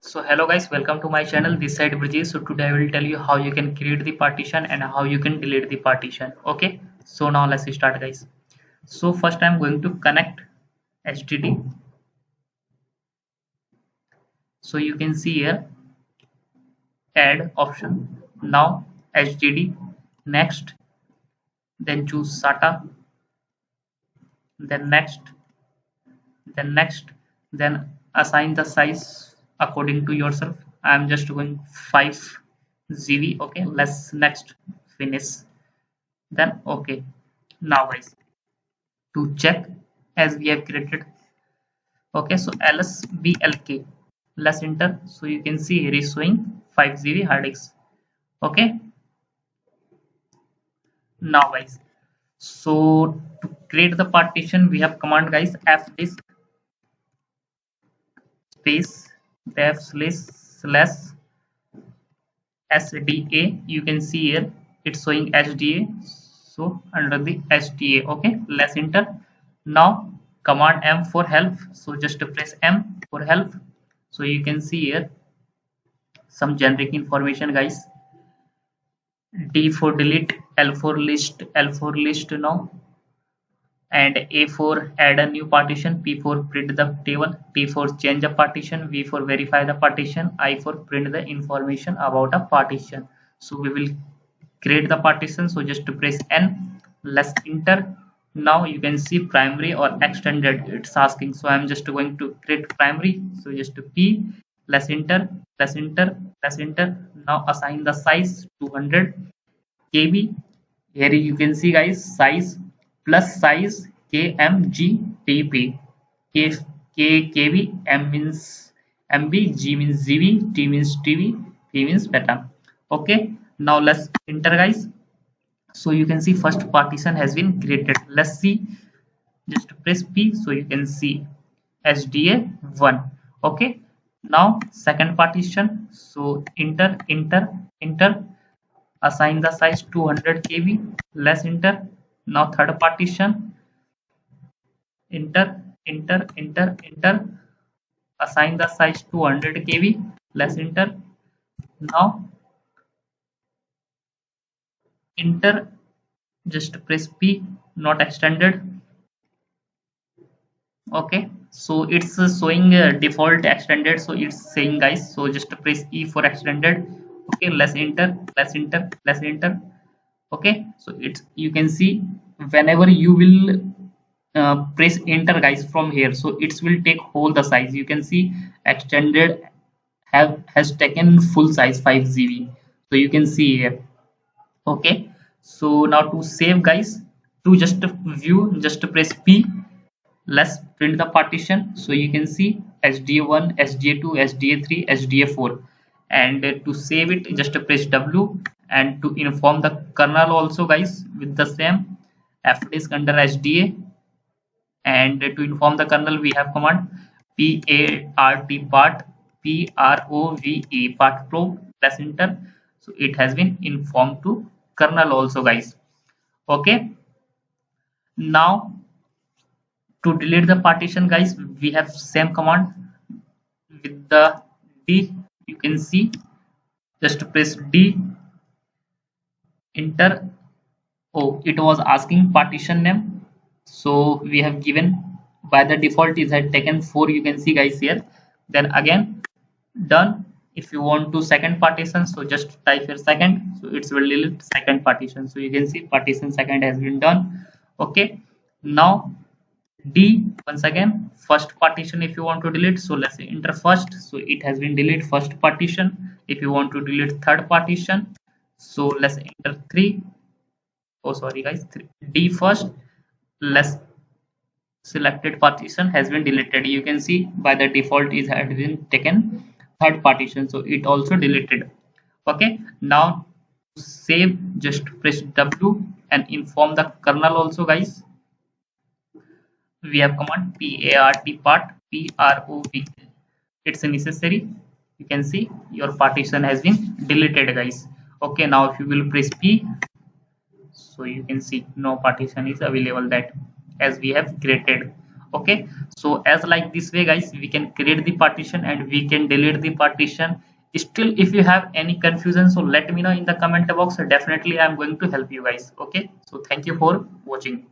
So hello guys, welcome to my channel. This side Brijesh. So today I will tell you how you can create the partition and how you can delete the partition. Okay. So now let's start guys. So first I'm going to connect HDD. So you can see here add option. Now HDD. Next. Then choose SATA. Then next. Then next. Then assign the size according to yourself. I'm just going 5 GB. Okay. Let's next finish. Then okay. Now guys, to check as we have created, okay, so lsblk, let's enter. So you can see here is showing 5 GB hard disk. Okay, now guys, so to create the partition we have command guys fdisk space def slash sda. You can see here it's showing sda, so under the sda. Okay, let's enter. Now command M for help, so just press M for help. So you can see here some generic information guys. D for delete, L for list, L for list now, and A for add a new partition, P for print the table, T for change a partition, V for verify the partition, I for print the information about a partition. So we will create the partition. So just to press N, let's enter. Now you can see primary or extended it's asking. So I'm just going to create primary. So just to P, let's enter, let's enter, let's enter. Now assign the size 200 KB. Here you can see guys size plus size kmgtp. K, KB, M means MB, G means GB, T means TV, P means beta. Okay, now let's enter guys. So you can see first partition has been created. Let's see, just press P. So you can see SDA1. Okay, now second partition. So enter, assign the size 200 KB. Let's enter. Now third partition, enter, assign the size 200 KB. Let's enter. Now enter, just press P, not extended. Okay, so it's showing default extended, so it's saying guys, so just press E for extended. Okay, let's enter, let's enter, let's enter. Okay, so it's, you can see whenever you will press enter guys from here, so it will take whole the size. You can see extended has taken full size 5 GB. So you can see here. Okay, so now to save guys, to just view, just press P. Let's print the partition. So you can see sda1, sda2, sda3, sda4, and to save it just press W. And to inform the kernel also guys with the same fdisk under sda. And to inform the kernel we have command part prove part probe. Press enter. So it has been informed to kernel also guys. Okay, now to delete the partition guys we have same command with the D. You can see just press D, enter. Oh, it was asking partition name, so we have given, by the default is had taken 4. You can see guys here. Then again done. If you want to second partition, so just type here second, so it will delete second partition. So you can see partition second has been done. Okay, now D once again first partition if you want to delete. So let's say enter first, so it has been delete first partition. If you want to delete third partition, so let's enter 3. Oh sorry guys, 3. D first, let's selected partition has been deleted. You can see by the default is had been taken third partition, so it also deleted. Okay, now save, just press W and inform the kernel also guys. We have command prov. It's necessary. You can see your partition has been deleted guys. Okay, now if you will press P, so you can see no partition is available that as we have created. Okay, so as like this way guys, we can create the partition and we can delete the partition. Still if you have any confusion, so let me know in the comment box. Definitely I'm going to help you guys. Okay, so thank you for watching.